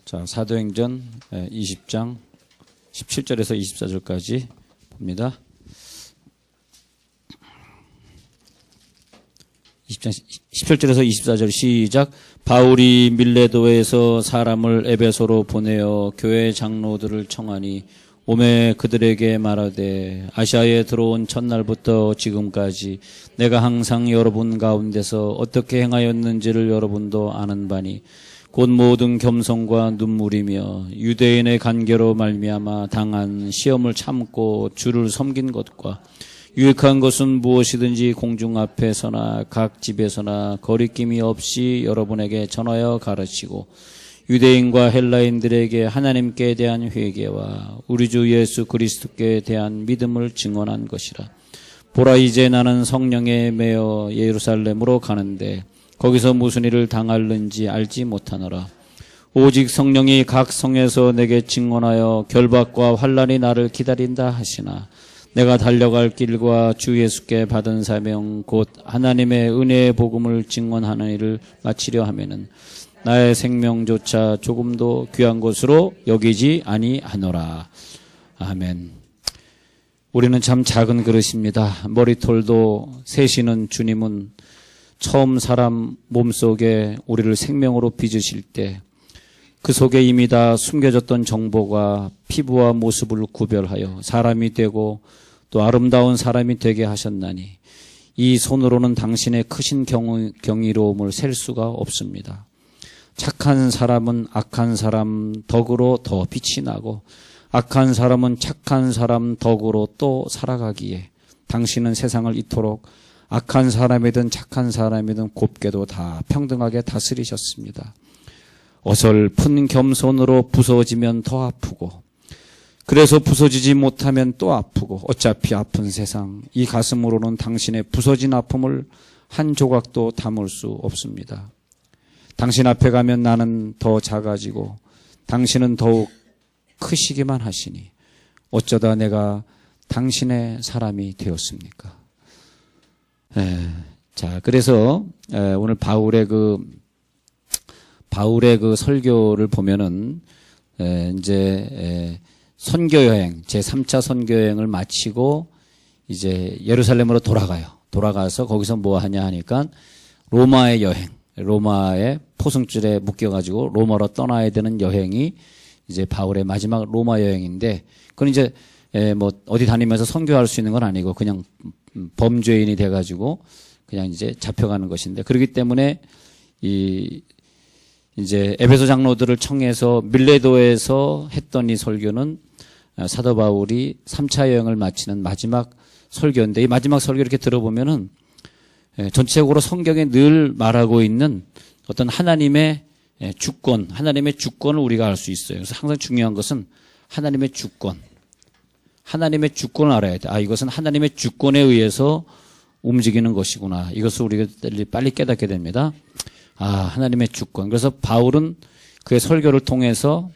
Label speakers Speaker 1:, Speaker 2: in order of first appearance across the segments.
Speaker 1: 자, 사도행전 20장 17절에서 24절까지 봅니다. 20장 17절에서 24절 시작. 바울이 밀레도에서 사람을 에베소로 보내어 교회 장로들을 청하니 오매 그들에게 말하되 아시아에 들어온 첫날부터 지금까지 내가 항상 여러분 가운데서 어떻게 행하였는지를 여러분도 아는 바니 곧 모든 겸손과 눈물이며 유대인의 간계로 말미암아 당한 시험을 참고 주를 섬긴 것과 유익한 것은 무엇이든지 공중 앞에서나 각 집에서나 거리낌이 없이 여러분에게 전하여 가르치고 유대인과 헬라인들에게 하나님께 대한 회개와 우리 주 예수 그리스도께 대한 믿음을 증언한 것이라. 보라, 이제 나는 성령에 매어 예루살렘으로 가는데 거기서 무슨 일을 당할는지 알지 못하노라. 오직 성령이 각 성에서 내게 증언하여 결박과 환난이 나를 기다린다 하시나 내가 달려갈 길과 주 예수께 받은 사명 곧 하나님의 은혜의 복음을 증언하는 일을 마치려 하면은 나의 생명조차 조금도 귀한 것으로 여기지 아니하노라. 아멘. 우리는 참 작은 그릇입니다. 머리털도 세시는 주님은 처음 사람 몸속에 우리를 생명으로 빚으실 때 그 속에 이미 다 숨겨졌던 정보가 피부와 모습을 구별하여 사람이 되고 또 아름다운 사람이 되게 하셨나니 이 손으로는 당신의 크신 경이로움을 셀 수가 없습니다. 착한 사람은 악한 사람 덕으로 더 빛이 나고 악한 사람은 착한 사람 덕으로 또 살아가기에 당신은 세상을 이토록 악한 사람이든 착한 사람이든 곱게도 다 평등하게 다스리셨습니다. 어설픈 겸손으로 부서지면 더 아프고 그래서 부서지지 못하면 또 아프고 어차피 아픈 세상 이 가슴으로는 당신의 부서진 아픔을 한 조각도 담을 수 없습니다. 당신 앞에 가면 나는 더 작아지고 당신은 더욱 크시기만 하시니 어쩌다 내가 당신의 사람이 되었습니까? 자, 그래서 오늘 바울의 그 설교를 보면은 이제 선교 여행, 제3차 선교 여행을 마치고 이제 예루살렘으로 돌아가서 거기서 뭐 하냐 하니까 로마의 여행, 로마의 포승줄에 묶여가지고 로마로 떠나야 되는 여행이 이제 바울의 마지막 로마 여행인데, 그건 이제 뭐 어디 다니면서 선교할 수 있는 건 아니고 그냥 범죄인이 돼가지고 그냥 이제 잡혀가는 것인데, 그렇기 때문에 이제 에베소 장로들을 청해서 밀레도에서 했던 이 설교는 사도 바울이 3차 여행을 마치는 마지막 설교인데, 이 마지막 설교 이렇게 들어보면은 전체적으로 성경에 늘 말하고 있는 어떤 하나님의 주권을 우리가 알 수 있어요. 그래서 항상 중요한 것은 하나님의 주권을 알아야 돼. 이것은 하나님의 주권에 의해서 움직이는 것이구나. 이것을 우리가 빨리 깨닫게 됩니다. 하나님의 주권. 그래서 바울은 그의 설교를 통해서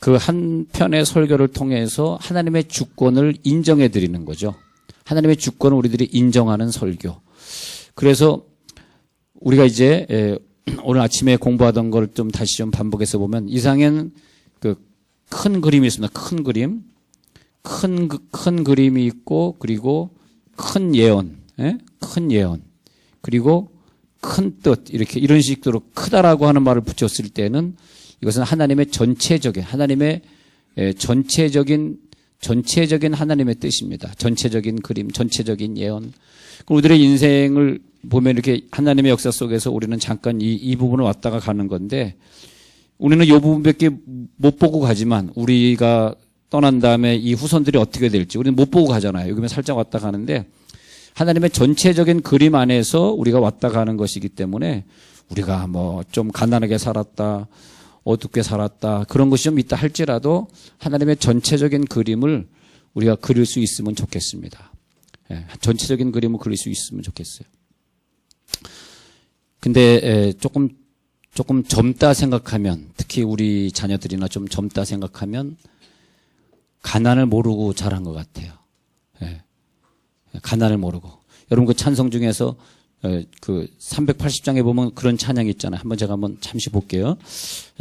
Speaker 1: 그 한 편의 설교를 통해서 하나님의 주권을 인정해 드리는 거죠. 하나님의 주권을 우리들이 인정하는 설교. 그래서 우리가 이제 오늘 아침에 공부하던 걸 좀 다시 좀 반복해서 보면 이상엔 그 큰 그림이 있습니다. 큰 그림. 큰 그림이 있고, 그리고 큰 예언. 그리고 큰 뜻, 이런 식으로 크다라고 하는 말을 붙였을 때는 이것은 하나님의 전체적인 하나님의 뜻입니다. 전체적인 그림, 전체적인 예언. 우리들의 인생을 보면 이렇게 하나님의 역사 속에서 우리는 잠깐 이 부분을 왔다가 가는 건데, 우리는 이 부분밖에 못 보고 가지만 우리가 떠난 다음에 이 후손들이 어떻게 될지 우리는 못 보고 가잖아요. 여기면 살짝 왔다 가는데, 하나님의 전체적인 그림 안에서 우리가 왔다 가는 것이기 때문에 우리가 뭐 좀 가난하게 살았다, 어둡게 살았다, 그런 것이 좀 있다 할지라도 하나님의 전체적인 그림을 우리가 그릴 수 있으면 좋겠습니다. 전체적인 그림을 그릴 수 있으면 좋겠어요. 근데 조금 젊다 생각하면, 특히 우리 자녀들이나 좀 젊다 생각하면 가난을 모르고 자란 것 같아요. 가난을 모르고. 여러분 그 찬송 중에서 그 380장에 보면 그런 찬양이 있잖아요. 제가 한번 잠시 볼게요.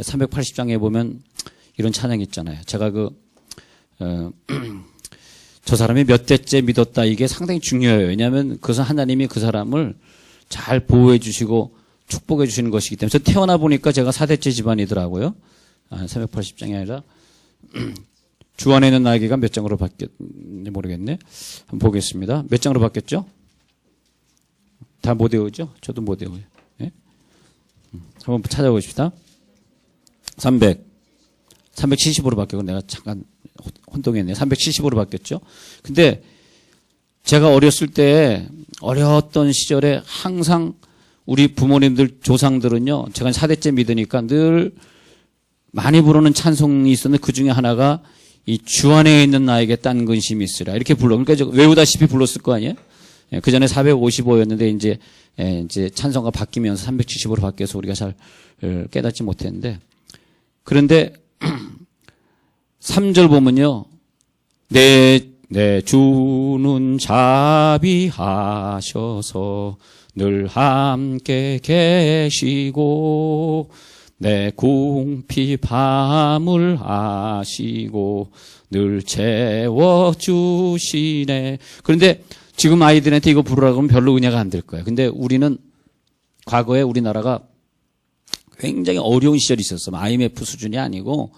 Speaker 1: 380장에 보면 이런 찬양이 있잖아요. 제가 저 사람이 몇 대째 믿었다, 이게 상당히 중요해요. 왜냐하면 그것은 하나님이 그 사람을 잘 보호해 주시고 축복해 주시는 것이기 때문에. 저 태어나 보니까 제가 4대째 집안이더라고요. 380장이 아니라 주 안에 있는 나에게가 몇 장으로 바뀌었는지 모르겠네. 한번 보겠습니다. 몇 장으로 바뀌었죠? 다 못 외우죠? 저도 못 외워요. 네? 한번 찾아보십시다. 370으로 바뀌고, 내가 잠깐 혼동했네. 370으로 바뀌었죠? 근데 제가 어렸을 때, 어려웠던 시절에 항상 우리 부모님들, 조상들은요, 제가 4대째 믿으니까 늘 많이 부르는 찬송이 있었는데 그 중에 하나가 이 주 안에 있는 나에게 딴 근심이 있으라, 이렇게 불러. 그러니까 외우다시피 불렀을 거 아니에요? 그 전에 455였는데 이제 찬송가 바뀌면서 370으로 바뀌어서 우리가 잘 깨닫지 못했는데, 그런데 3절 보면요, 내 주는 자비하셔서 늘 함께 계시고 내 궁핍 밤을 아시고 늘 채워주시네. 그런데 지금 아이들한테 이거 부르라고 하면 별로 은혜가 안 될 거예요. 근데 우리는 과거에 우리나라가 굉장히 어려운 시절이 있었어요. IMF 수준이 아니고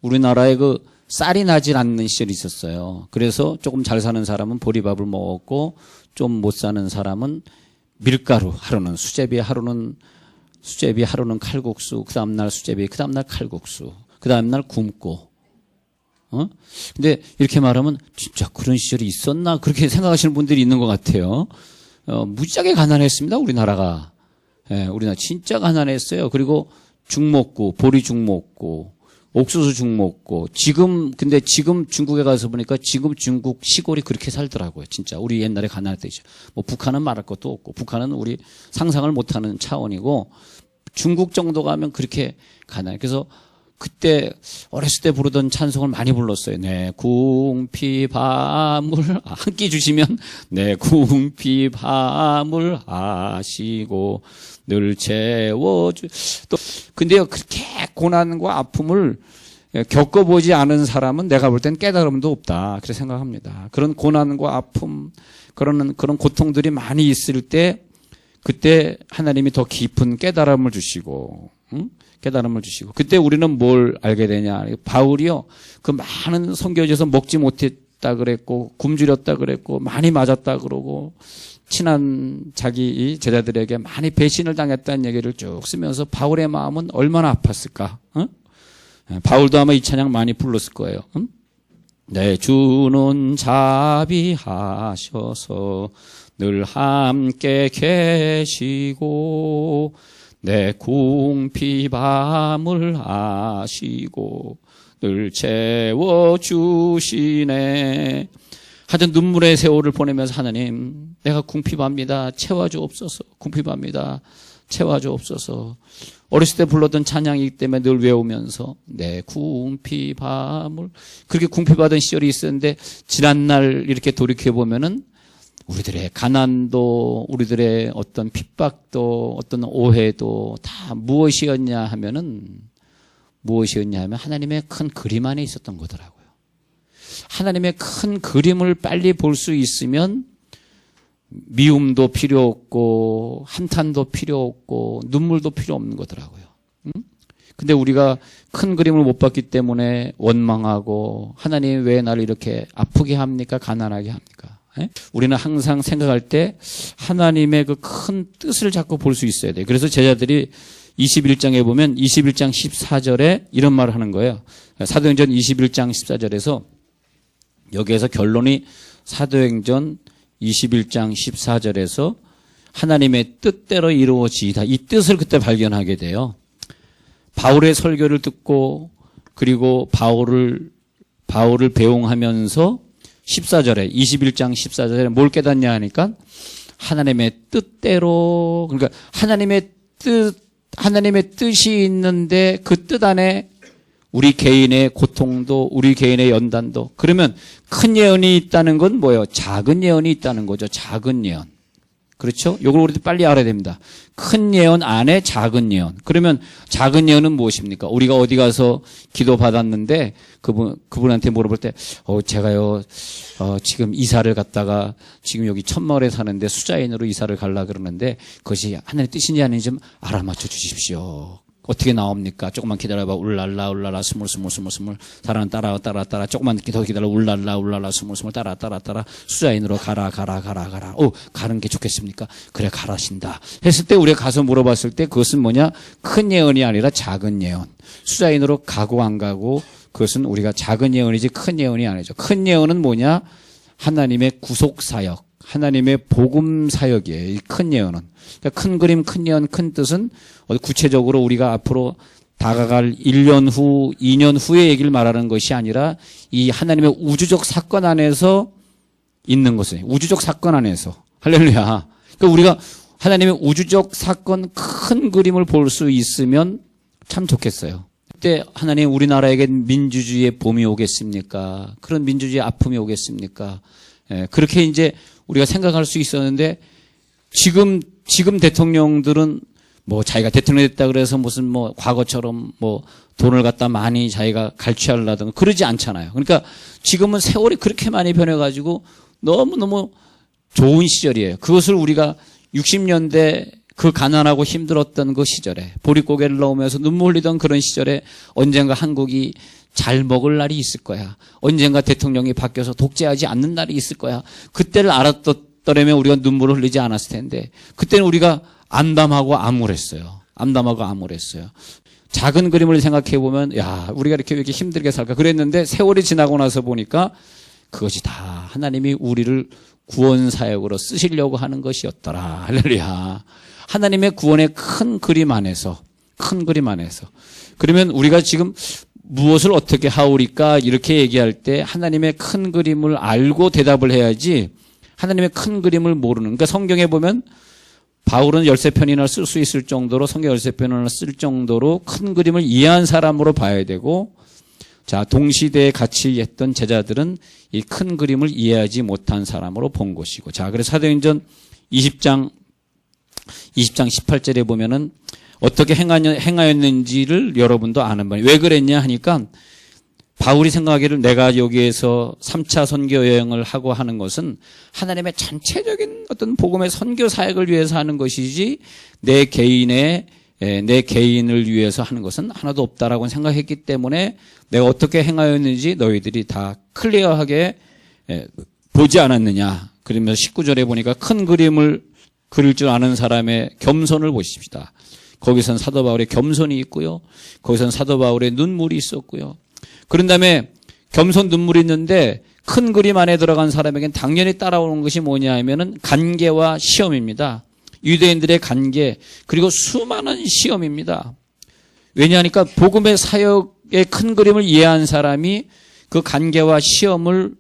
Speaker 1: 우리나라에 그 쌀이 나질 않는 시절이 있었어요. 그래서 조금 잘 사는 사람은 보리밥을 먹었고 좀 못 사는 사람은 밀가루 하루는, 수제비 하루는 칼국수, 그 다음날 수제비, 그 다음날 칼국수, 그 다음날 굶고. 근데 이렇게 말하면 진짜 그런 시절이 있었나? 그렇게 생각하시는 분들이 있는 것 같아요. 무지하게 가난했습니다, 우리나라가. 우리나라 진짜 가난했어요. 그리고 죽 먹고, 보리 죽 먹고, 옥수수 죽 먹고, 근데 지금 중국에 가서 보니까 지금 중국 시골이 그렇게 살더라고요. 진짜. 우리 옛날에 가난할 때죠. 뭐 북한은 말할 것도 없고, 북한은 우리 상상을 못하는 차원이고, 중국 정도 가면 그렇게 가난해. 그래서 그때 어렸을 때 부르던 찬송을 많이 불렀어요. 내 궁핍 밤을 한 끼 주시면 내 궁핍 밤을 아시고 늘 채워주. 또 근데요, 그렇게 고난과 아픔을 겪어보지 않은 사람은 내가 볼 땐 깨달음도 없다, 그렇게 생각합니다. 그런 고난과 아픔, 그런 고통들이 많이 있을 때 그때 하나님이 더 깊은 깨달음을 주시고, 깨달음을 주시고, 그때 우리는 뭘 알게 되냐? 바울이요, 그 많은 선교지에서 먹지 못했다 그랬고, 굶주렸다 그랬고, 많이 맞았다 그러고, 친한 자기 제자들에게 많이 배신을 당했다는 얘기를 쭉 쓰면서 바울의 마음은 얼마나 아팠을까? 바울도 아마 이 찬양 많이 불렀을 거예요. 내 주는 자비하셔서 늘 함께 계시고 내 궁핍 밤을 아시고 늘 채워주시네. 하여튼 눈물의 세월을 보내면서 하나님, 내가 궁핍합니다, 채워주옵소서. 궁핍합니다, 채워주옵소서. 어렸을 때 불렀던 찬양이기 때문에 늘 외우면서 내 궁핍 밤을, 그렇게 궁핍하던 시절이 있었는데 지난날 이렇게 돌이켜보면은 우리들의 가난도, 우리들의 어떤 핍박도, 어떤 오해도 다 무엇이었냐 하면 하나님의 큰 그림 안에 있었던 거더라고요. 하나님의 큰 그림을 빨리 볼 수 있으면 미움도 필요 없고 한탄도 필요 없고 눈물도 필요 없는 거더라고요. 근데 우리가 큰 그림을 못 봤기 때문에 원망하고, 하나님 왜 나를 이렇게 아프게 합니까? 가난하게 합니까? 우리는 항상 생각할 때 하나님의 그 큰 뜻을 자꾸 볼 수 있어야 돼요. 그래서 제자들이 21장에 보면 21장 14절에 이런 말을 하는 거예요. 사도행전 21장 14절에서, 여기에서 결론이 사도행전 21장 14절에서 하나님의 뜻대로 이루어지이다, 이 뜻을 그때 발견하게 돼요. 바울의 설교를 듣고, 그리고 바울을 배웅하면서 14절에, 21장 14절에 뭘 깨닫냐 하니까 하나님의 뜻대로, 그러니까 하나님의 뜻이 있는데 그 뜻 안에 우리 개인의 고통도, 우리 개인의 연단도. 그러면 큰 예언이 있다는 건 뭐예요? 작은 예언이 있다는 거죠. 작은 예언. 그렇죠? 이걸 우리도 빨리 알아야 됩니다. 큰 예언 안에 작은 예언. 그러면 작은 예언은 무엇입니까? 우리가 어디 가서 기도 받았는데 그분한테 물어볼 때, 제가요, 지금 이사를 갔다가 지금 여기 천마을에 사는데 수자인으로 이사를 가려 그러는데 그것이 하나님의 뜻인지 아닌지 좀 알아맞혀 주십시오. 어떻게 나옵니까? 조금만 기다려봐. 울랄라 스물 사랑은 따라 조금만 더 기다려. 울랄라 스물 따라 수자인으로 가라. 가는 게 좋겠습니까? 그래 가라신다 했을 때 우리가 가서 물어봤을 때 그것은 뭐냐? 큰 예언이 아니라 작은 예언. 수자인으로 가고 안 가고 그것은 우리가 작은 예언이지 큰 예언이 아니죠. 큰 예언은 뭐냐? 하나님의 구속 사역, 하나님의 복음 사역이에요. 이 큰 예언은. 그러니까 큰 그림, 큰 예언, 큰 뜻은 구체적으로 우리가 앞으로 다가갈 1년 후, 2년 후의 얘기를 말하는 것이 아니라 이 하나님의 우주적 사건 안에서 있는 것을, 우주적 사건 안에서. 할렐루야. 그러니까 우리가 하나님의 우주적 사건 큰 그림을 볼 수 있으면 참 좋겠어요. 그때 하나님 우리나라에게 민주주의의 봄이 오겠습니까? 그런 민주주의의 아픔이 오겠습니까? 그렇게 이제 우리가 생각할 수 있었는데 지금 대통령들은 뭐 자기가 대통령 됐다 그래서 무슨 뭐 과거처럼 뭐 돈을 갖다 많이 자기가 갈취하려든가 그러지 않잖아요. 그러니까 지금은 세월이 그렇게 많이 변해가지고 너무너무 좋은 시절이에요. 그것을 우리가 60년대 그 가난하고 힘들었던 그 시절에 보릿고개를 넣으면서 눈물 흘리던 그런 시절에 언젠가 한국이 잘 먹을 날이 있을 거야. 언젠가 대통령이 바뀌어서 독재하지 않는 날이 있을 거야. 그때를 알았더라면 우리가 눈물을 흘리지 않았을 텐데 그때는 우리가 암담하고 암울했어요. 작은 그림을 생각해 보면 야 우리가 이렇게 힘들게 살까 그랬는데 세월이 지나고 나서 보니까 그것이 다 하나님이 우리를 구원 사역으로 쓰시려고 하는 것이었더라. 할렐루야. 하나님의 구원의 큰 그림 안에서 그러면 우리가 지금 무엇을 어떻게 하오리까 이렇게 얘기할 때 하나님의 큰 그림을 알고 대답을 해야지 하나님의 큰 그림을 모르는. 그러니까 성경에 보면 바울은 13편이나 쓸 수 있을 정도로 성경 13편이나 쓸 정도로 큰 그림을 이해한 사람으로 봐야 되고 자 동시대에 같이 했던 제자들은 이 큰 그림을 이해하지 못한 사람으로 본 것이고 자 그래서 사도행전 20장 18절에 보면은 어떻게 행하였는지를 여러분도 아는 바니 왜 그랬냐 하니까 바울이 생각하기를 내가 여기에서 3차 선교 여행을 하고 하는 것은 하나님의 전체적인 어떤 복음의 선교 사역을 위해서 하는 것이지 내 개인을 위해서 하는 것은 하나도 없다라고 생각했기 때문에 내가 어떻게 행하였는지 너희들이 다 클리어하게 보지 않았느냐. 그러면서 19절에 보니까 큰 그림을 그릴 줄 아는 사람의 겸손을 보십시다. 거기선 사도 바울의 겸손이 있고요. 거기선 사도 바울의 눈물이 있었고요. 그런 다음에 겸손 눈물이 있는데 큰 그림 안에 들어간 사람에겐 당연히 따라오는 것이 뭐냐 하면은 간계와 시험입니다. 유대인들의 간계 그리고 수많은 시험입니다. 왜냐하니까 복음의 사역의 큰 그림을 이해한 사람이 그 간계와 시험을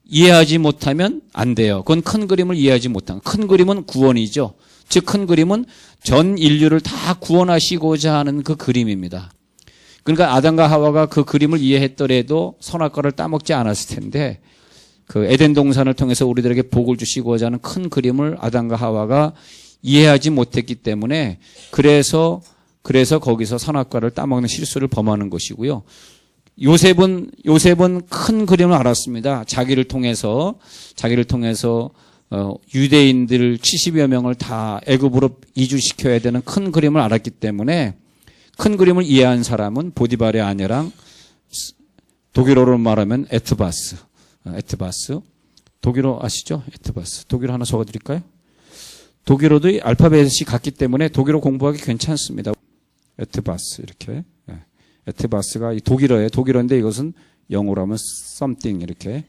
Speaker 1: 이해하지 못하면 안 돼요. 그건 큰 그림을 이해하지 못한. 큰 그림은 구원이죠. 즉 큰 그림은 전 인류를 다 구원하시고자 하는 그 그림입니다. 그러니까 아담과 하와가 그 그림을 이해했더라도 선악과를 따먹지 않았을 텐데 그 에덴 동산을 통해서 우리들에게 복을 주시고자 하는 큰 그림을 아담과 하와가 이해하지 못했기 때문에 그래서 거기서 선악과를 따먹는 실수를 범하는 것이고요. 요셉은 큰 그림을 알았습니다. 자기를 통해서 유대인들 70여 명을 다 애굽으로 이주시켜야 되는 큰 그림을 알았기 때문에 큰 그림을 이해한 사람은 보디발의 아내랑 독일어로 말하면 에트바스. 독일어 아시죠? 에트바스. 독일어 하나 적어드릴까요? 독일어도 알파벳이 같기 때문에 독일어 공부하기 괜찮습니다. 에트바스 이렇게. 에트바스가 이 독일어예요. 독일어인데 이것은 영어로 하면 something 이렇게.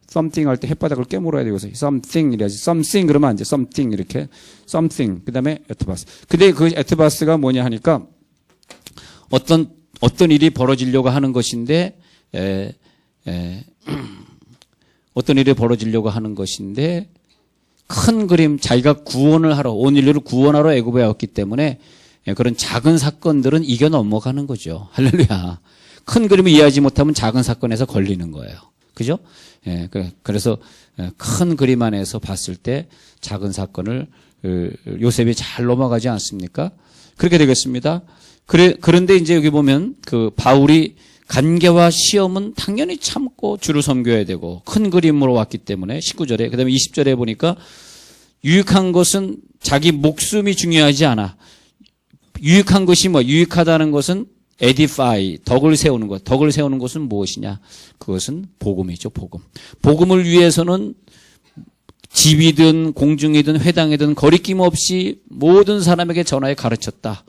Speaker 1: something 할 때 혓바닥을 깨물어야 되고 something 이래야지. something 그러면 안 돼. something 이렇게. something. 그다음에 에트바스. 근데 그 에트바스가 뭐냐 하니까 어떤 일이 벌어지려고 하는 것인데 어떤 일이 벌어지려고 하는 것인데 큰 그림 자기가 구원을 하러 온 인류를 구원하러 애굽에 왔기 때문에 그런 작은 사건들은 이겨 넘어가는 거죠. 할렐루야. 큰 그림을 이해하지 못하면 작은 사건에서 걸리는 거예요. 그죠? 예, 그래서 큰 그림 안에서 봤을 때 작은 사건을 요셉이 잘 넘어가지 않습니까? 그렇게 되겠습니다. 그런데 이제 여기 보면 그 바울이 간계와 시험은 당연히 참고 주를 섬겨야 되고 큰 그림으로 왔기 때문에 19절에 그다음에 20절에 보니까 유익한 것은 자기 목숨이 중요하지 않아. 유익한 것이 뭐 유익하다는 것은 edify, 덕을 세우는 것. 덕을 세우는 것은 무엇이냐? 그것은 복음이죠, 복음. 복음을 위해서는 집이든 공중이든 회당이든 거리낌 없이 모든 사람에게 전하여 가르쳤다.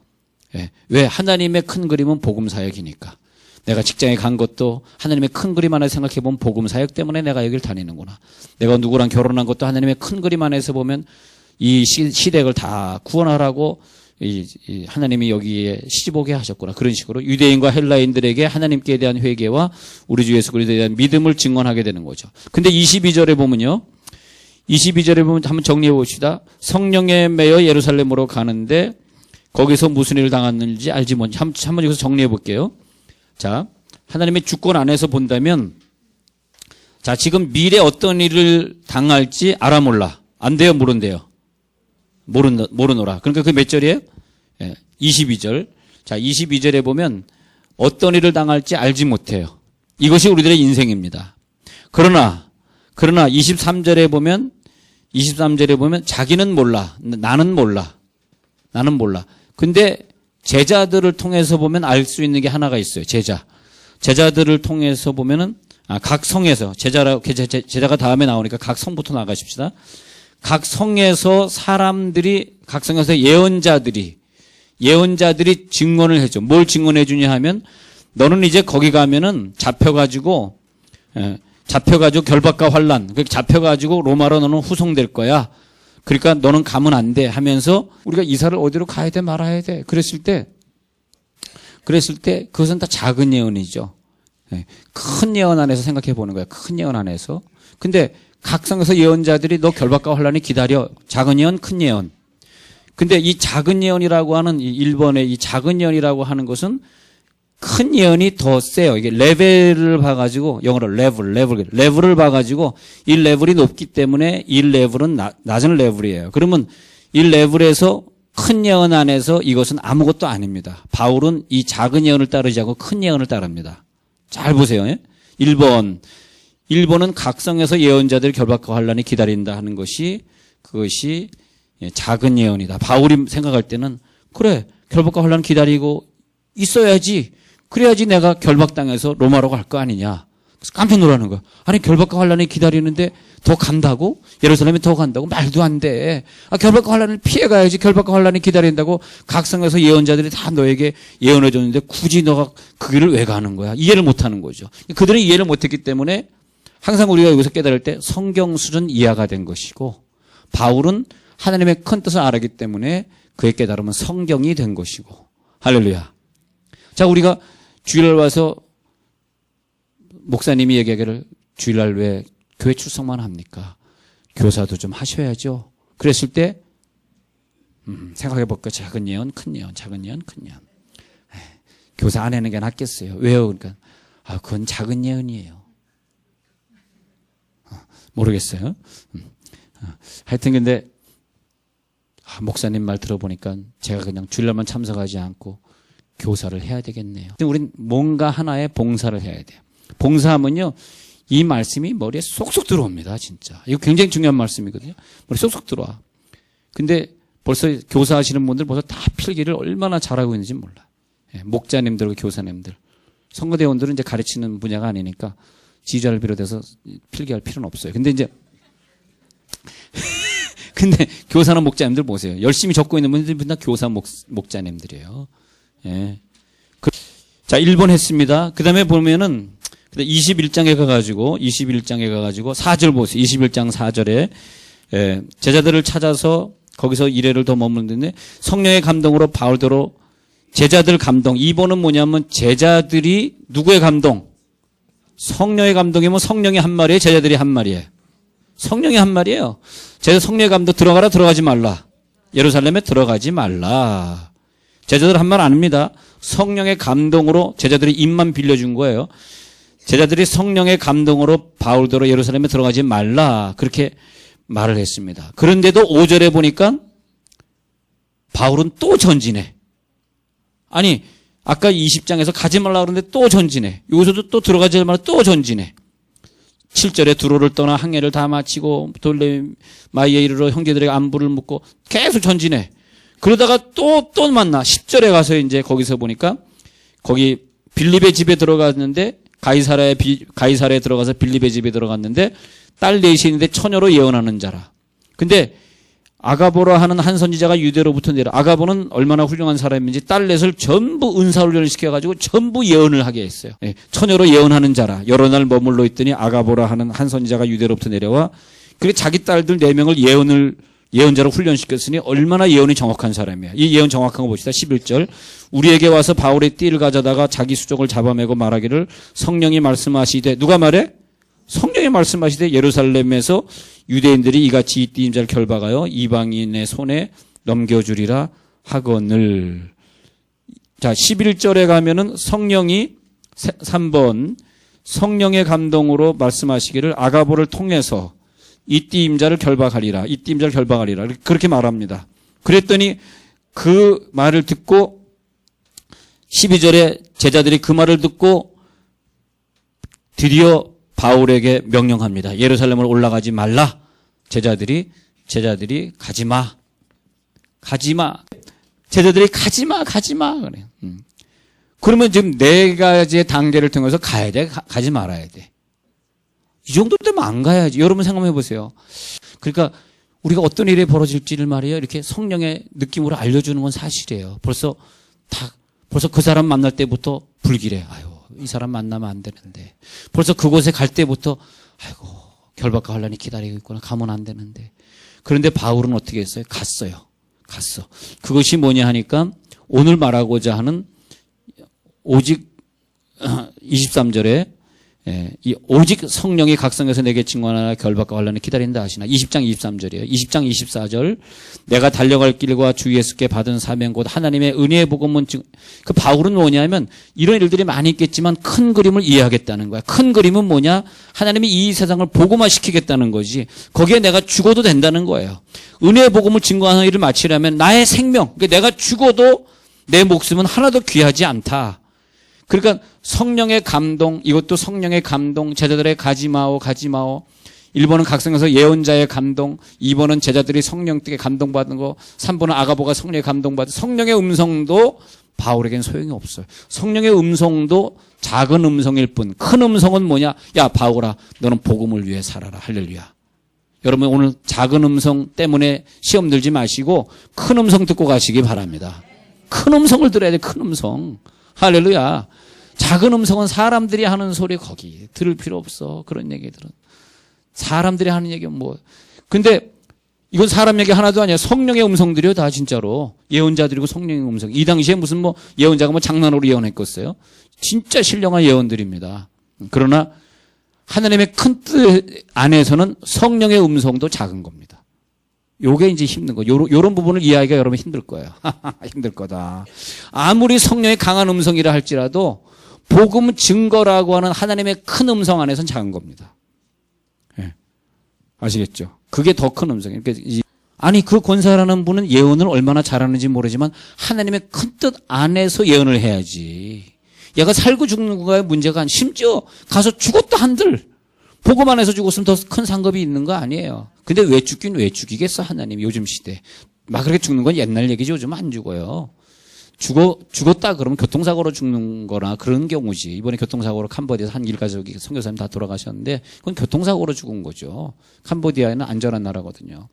Speaker 1: 예. 왜? 하나님의 큰 그림은 복음 사역이니까. 내가 직장에 간 것도 하나님의 큰 그림 안에서 생각해보면 복음 사역 때문에 내가 여기를 다니는구나. 내가 누구랑 결혼한 것도 하나님의 큰 그림 안에서 보면 이 시댁을 다 구원하라고 하나님이 여기에 시집 오게 하셨구나. 그런 식으로 유대인과 헬라인들에게 하나님께 대한 회개와 우리 주 예수 그리스도에 대한 믿음을 증언하게 되는 거죠. 근데 22절에 보면요. 22절에 보면 한번 정리해 봅시다. 성령에 매여 예루살렘으로 가는데 거기서 무슨 일을 당했는지 알지 못해. 한번 여기서 정리해 볼게요. 자, 하나님의 주권 안에서 본다면, 자, 지금 미래 어떤 일을 당할지 알아 몰라. 안 돼요, 모른대요. 모르노라. 그러니까 그 몇 절이에요? 22절. 자, 22절에 보면 어떤 일을 당할지 알지 못해요. 이것이 우리들의 인생입니다. 그러나 23절에 보면 자기는 몰라. 나는 몰라. 근데 제자들을 통해서 보면 알 수 있는 게 하나가 있어요. 제자들을 통해서 보면은 각 성에서 제자가 다음에 나오니까 각 성부터 나가십시다. 각 성에서 예언자들이 증언을 해줘. 뭘 증언해 주냐 하면 너는 이제 거기 가면은 잡혀가지고 결박과 환란, 잡혀가지고 로마로 너는 후송될 거야. 그러니까 너는 가면 안 돼 하면서 우리가 이사를 어디로 가야 돼 말아야 돼. 그랬을 때 그것은 다 작은 예언이죠. 큰 예언 안에서 생각해 보는 거야. 큰 예언 안에서. 근데 각 성에서 예언자들이 너 결박과 환란이 기다려. 작은 예언, 큰 예언. 근데 이 작은 예언이라고 하는 일본의 이 작은 예언이라고 하는 것은 큰 예언이 더 세요. 이게 레벨을 봐가지고 영어로 레벨을 봐가지고 이 레벨이 높기 때문에 이 레벨은 낮은 레벨이에요. 그러면 이 레벨에서 큰 예언 안에서 이것은 아무것도 아닙니다. 바울은 이 작은 예언을 따르지 않고 큰 예언을 따릅니다. 잘 보세요. 1번은 각성에서 예언자들의 결박과 환란이 기다린다 하는 것이 그것이 작은 예언이다. 바울이 생각할 때는 그래 결박과 환란 기다리고 있어야지. 그래야지 내가 결박당해서 로마로 갈 거 아니냐. 그래서 깜짝 놀라는 거야. 아니 결박과 환란이 기다리는데 더 간다고? 예루살렘에 더 간다고? 말도 안 돼. 결박과 환란을 피해가야지. 결박과 환란이 기다린다고 각성에서 예언자들이 다 너에게 예언해 줬는데 굳이 너가 그 길을 왜 가는 거야? 이해를 못하는 거죠. 그들은 이해를 못했기 때문에 항상 우리가 여기서 깨달을 때 성경 수준 이하가 된 것이고 바울은 하나님의 큰 뜻을 알았기 때문에 그의 깨달음은 성경이 된 것이고 할렐루야. 자, 우리가 주일날 와서 목사님이 얘기하기를 주일날 왜 교회 출석만 합니까? 교사도 좀 하셔야죠. 그랬을 때 생각해 볼까? 작은 예언, 큰 예언, 작은 예언, 큰 예언. 교사 안 하는 게 낫겠어요. 왜요? 그러니까 그건 작은 예언이에요. 모르겠어요. 하여튼 근데 목사님 말 들어보니까 제가 그냥 주일날만 참석하지 않고 교사를 해야 되겠네요. 우린 뭔가 하나의 봉사를 해야 돼요. 봉사하면요, 이 말씀이 머리에 쏙쏙 들어옵니다, 진짜. 이거 굉장히 중요한 말씀이거든요. 머리에 쏙쏙 들어와. 근데 벌써 교사하시는 분들 벌써 다 필기를 얼마나 잘하고 있는지 몰라. 목자님들, 교사님들. 성거대원들은 이제 가르치는 분야가 아니니까 지휘자를 비롯해서 필기할 필요는 없어요. 근데 교사나 목자님들 보세요. 열심히 적고 있는 분들이 다 교사 목자님들이에요. 예. 자, 1번 했습니다. 그 다음에 보면은, 21장에 가가지고 4절 보세요. 21장 4절에, 제자들을 찾아서 거기서 이래를 더 머무는데, 성령의 감동으로 바울대로 제자들 감동. 2번은 뭐냐면, 제자들이 누구의 감동? 성령의 감동이면 성령이 한 말이에요? 제자들이 한 말이에요? 성령이 한 말이에요. 제자 성령의 감동 들어가라, 들어가지 말라. 예루살렘에 들어가지 말라. 제자들 한 말 아닙니다. 성령의 감동으로 제자들이 입만 빌려준 거예요. 제자들이 성령의 감동으로 바울더러 예루살렘에 들어가지 말라 그렇게 말을 했습니다. 그런데도 5절에 보니까 바울은 또 전진해. 아니 아까 20장에서 가지 말라 그러는데 또 전진해. 여기서도 또 들어가지 말라 또 전진해. 7절에 두로를 떠나 항해를 다 마치고 돌레마이에 이르러 형제들에게 안부를 묻고 계속 전진해. 그러다가 또 만나. 10절에 가서 이제 거기서 보니까 거기 빌립의 집에 들어갔는데 가이사라에 들어가서 빌립의 집에 들어갔는데 딸 넷이 있는데 처녀로 예언하는 자라. 근데 아가보라 하는 한 선지자가 유대로부터 내려. 아가보는 얼마나 훌륭한 사람인지 딸 넷을 전부 은사훈련을 시켜가지고 전부 예언을 하게 했어요. 네, 처녀로 예언하는 자라. 여러 날 머물러 있더니 아가보라 하는 한 선지자가 유대로부터 내려와 그리고 자기 딸들 4명을 예언자로 훈련시켰으니 얼마나 예언이 정확한 사람이야. 이 예언 정확한 거 봅시다. 11절. 우리에게 와서 바울의 띠를 가져다가 자기 수족을 잡아매고 말하기를 성령이 말씀하시되. 누가 말해? 성령이 말씀하시되 예루살렘에서 유대인들이 이같이 이 띠임자를 결박하여 이방인의 손에 넘겨주리라 하거늘. 자, 11절에 가면은 성령이 3번 성령의 감동으로 말씀하시기를 아가보를 통해서 이 띠임자를 결박하리라. 이 띠임자를 결박하리라. 그렇게 말합니다. 그랬더니 그 말을 듣고 12절에 제자들이 그 말을 듣고 드디어 바울에게 명령합니다. 예루살렘을 올라가지 말라. 제자들이 가지 마. 제자들이 가지 마. 그래요. 그러면 지금 4가지의 단계를 통해서 가야 돼. 가지 말아야 돼. 이 정도 되면 안 가야지. 여러분 생각해 보세요. 그러니까 우리가 어떤 일이 벌어질지를 말이에요. 이렇게 성령의 느낌으로 알려주는 건 사실이에요. 벌써 그 사람 만날 때부터 불길해. 아유, 이 사람 만나면 안 되는데. 벌써 그곳에 갈 때부터 아이고, 결박과 환란이 기다리고 있구나. 가면 안 되는데. 그런데 바울은 어떻게 했어요? 갔어. 그것이 뭐냐 하니까 오늘 말하고자 하는 오직 23절에 이 오직 성령이 각성해서 내게 증언하나 결박과 환란을 기다린다 하시나. 20장 23절이에요. 20장 24절. 내가 달려갈 길과 주 예수께 받은 사명 곧 하나님의 은혜의 복음은 그 바울은 뭐냐면 이런 일들이 많이 있겠지만 큰 그림을 이해하겠다는 거야. 큰 그림은 뭐냐? 하나님이 이 세상을 복음화시키겠다는 거지. 거기에 내가 죽어도 된다는 거예요. 은혜의 복음을 증거하는 일을 마치려면 나의 생명, 그러니까 내가 죽어도 내 목숨은 하나도 귀하지 않다. 그러니까 성령의 감동, 이것도 성령의 감동, 제자들의 가지 마오. 1번은 각성해서 예언자의 감동, 2번은 제자들이 성령 뜻에 감동받은 거, 3번은 아가보가 성령의 감동받은. 성령의 음성도 바울에겐 소용이 없어요. 성령의 음성도 작은 음성일 뿐. 큰 음성은 뭐냐? 야, 바울아, 너는 복음을 위해 살아라. 할렐루야. 여러분 오늘 작은 음성 때문에 시험 들지 마시고 큰 음성 듣고 가시기 바랍니다. 큰 음성을 들어야 돼. 큰 음성. 할렐루야. 작은 음성은 사람들이 하는 소리 거기 들을 필요 없어. 그런 얘기들은 사람들이 하는 얘기는 뭐. 근데 이건 사람 얘기 하나도 아니야. 성령의 음성들이요. 다 진짜로 예언자들이고 성령의 음성. 이 당시에 무슨 뭐 예언자가 뭐 장난으로 예언했겠어요. 진짜 신령한 예언들입니다. 그러나 하나님의 큰 뜻 안에서는 성령의 음성도 작은 겁니다. 요게 이제 힘든 거. 요런 부분을 이해하기가 여러분 힘들 거예요. 힘들 거다. 아무리 성령의 강한 음성이라 할지라도 복음 증거라고 하는 하나님의 큰 음성 안에서는 작은 겁니다. 네. 아시겠죠? 그게 더 큰 음성이에요. 그러니까 아니 그 권사라는 분은 예언을 얼마나 잘하는지 모르지만 하나님의 큰 뜻 안에서 예언을 해야지. 얘가 살고 죽는 거에 문제가 아니라 심지어 가서 죽었다 한들 복음 안에서 죽었으면 더 큰 상급이 있는 거 아니에요. 근데 왜 죽긴 왜 죽이겠어 하나님 요즘 시대. 막 그렇게 죽는 건 옛날 얘기지 요즘 안 죽어요. 죽었다 그러면 교통사고로 죽는 거나 그런 경우지. 이번에 교통사고로 캄보디아에서 한 일가족이 선교사님 다 돌아가셨는데 그건 교통사고로 죽은 거죠. 캄보디아에는 안전한 나라거든요.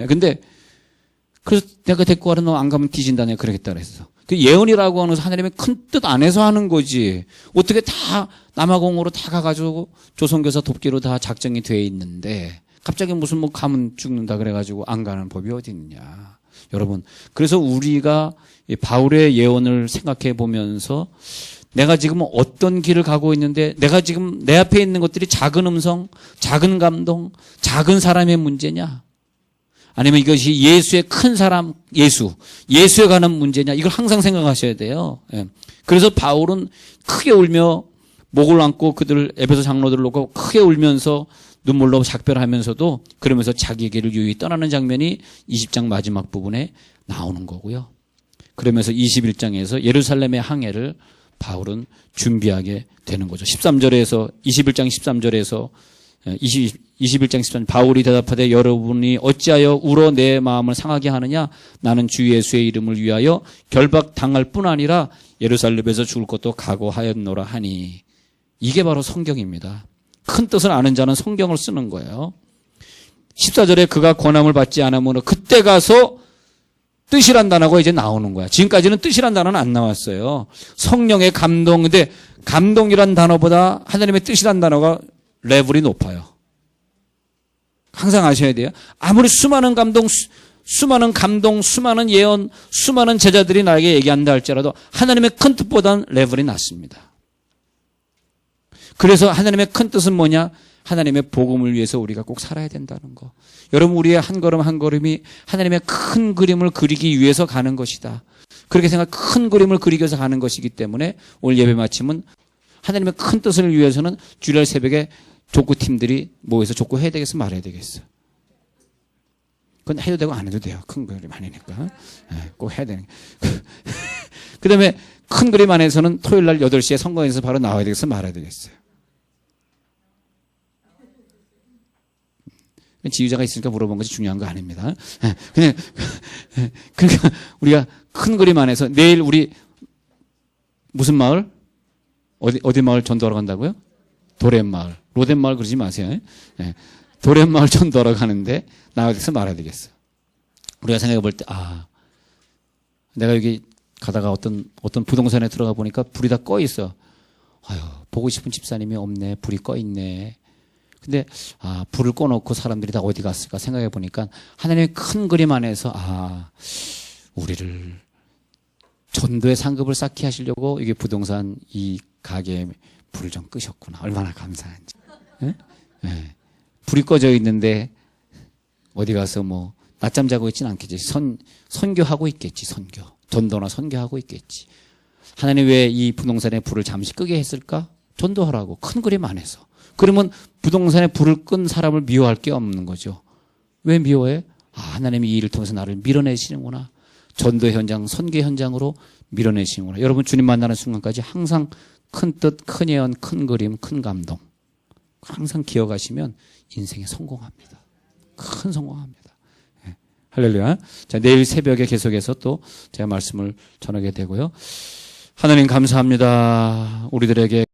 Speaker 1: 근데 그래서 내가 데리고 가라 너 안 가면 뒤진다 내가 그러겠다 그랬어. 그 예언이라고 하는 하나님의 큰 뜻 안에서 하는 거지. 어떻게 다 남아공으로 다 가가지고 조선교사 돕기로 다 작정이 돼 있는데 갑자기 무슨 뭐 가면 죽는다 그래가지고 안 가는 법이 어디 있냐. 여러분 그래서 우리가 바울의 예언을 생각해 보면서 내가 지금 어떤 길을 가고 있는데 내가 지금 내 앞에 있는 것들이 작은 음성, 작은 감동, 작은 사람의 문제냐? 아니면 이것이 예수의 큰 사람, 예수에 관한 문제냐? 이걸 항상 생각하셔야 돼요. 그래서 바울은 크게 울며 목을 안고 그들 에베소 장로들을 놓고 크게 울면서 눈물로 작별하면서도 그러면서 자기에게를 유유히 떠나는 장면이 20장 마지막 부분에 나오는 거고요. 그러면서 21장에서 예루살렘의 항해를 바울은 준비하게 되는 거죠. 13절에서 21장 13절에서 21장 13절 바울이 대답하되 여러분이 어찌하여 울어 내 마음을 상하게 하느냐 나는 주 예수의 이름을 위하여 결박 당할 뿐 아니라 예루살렘에서 죽을 것도 각오하였노라 하니 이게 바로 성경입니다. 큰 뜻을 아는 자는 성경을 쓰는 거예요. 14절에 그가 권함을 받지 않으면 그때 가서 뜻이란 단어가 이제 나오는 거야. 지금까지는 뜻이란 단어는 안 나왔어요. 성령의 감동. 근데 감동이란 단어보다 하나님의 뜻이란 단어가 레벨이 높아요. 항상 아셔야 돼요. 아무리 수많은 감동, 수많은 예언, 수많은 제자들이 나에게 얘기한다 할지라도 하나님의 큰 뜻보다는 레벨이 낮습니다. 그래서 하나님의 큰 뜻은 뭐냐? 하나님의 복음을 위해서 우리가 꼭 살아야 된다는 거. 여러분 우리의 한 걸음 한 걸음이 하나님의 큰 그림을 그리기 위해서 가는 것이다. 그렇게 생각 큰 그림을 그리기 위해서 가는 것이기 때문에 오늘 예배 마침은 하나님의 큰 뜻을 위해서는 주일 새벽에 족구팀들이 모여서 족구해야 되겠어 말아야 되겠어? 그건 해도 되고 안 해도 돼요. 큰 그림 아니니까. 꼭 해야 되는 그 다음에 큰 그림 안에서는 토요일 날 8시에 선거에서 바로 나와야 되겠어 말아야 되겠어요? 지휘자가 있으니까 물어본 것이 중요한 거 아닙니다. 그냥 그러니까 우리가 큰 그림 안에서 내일 우리 무슨 마을? 어디 마을 전도하러 간다고요? 도렛마을. 로덴마을 그러지 마세요. 도렛마을 전도하러 가는데 나와야 되겠어 말아야 되겠어? 우리가 생각해 볼 때 내가 여기 가다가 어떤 부동산에 들어가 보니까 불이 다 꺼 있어. 아유, 보고 싶은 집사님이 없네. 불이 꺼 있네. 근데 불을 꺼놓고 사람들이 다 어디 갔을까 생각해 보니까 하나님의 큰 그림 안에서 우리를 전도의 상급을 쌓게 하시려고 이게 부동산 이 가게에 불을 좀 끄셨구나. 얼마나 감사한지. 네? 네. 불이 꺼져 있는데 어디 가서 뭐 낮잠 자고 있지는 않겠지. 선교하고 있겠지. 전도나 선교하고 있겠지. 하나님 왜 이 부동산에 불을 잠시 끄게 했을까? 전도하라고. 큰 그림 안에서. 그러면 부동산에 불을 끈 사람을 미워할 게 없는 거죠. 왜 미워해? 하나님이 이 일을 통해서 나를 밀어내시는구나. 전도 현장, 선교 현장으로 밀어내시는구나. 여러분 주님 만나는 순간까지 항상 큰 뜻, 큰 예언, 큰 그림, 큰 감동. 항상 기억하시면 인생에 성공합니다. 큰 성공합니다. 네. 할렐루야. 자, 내일 새벽에 계속해서 또 제가 말씀을 전하게 되고요. 하나님 감사합니다. 우리들에게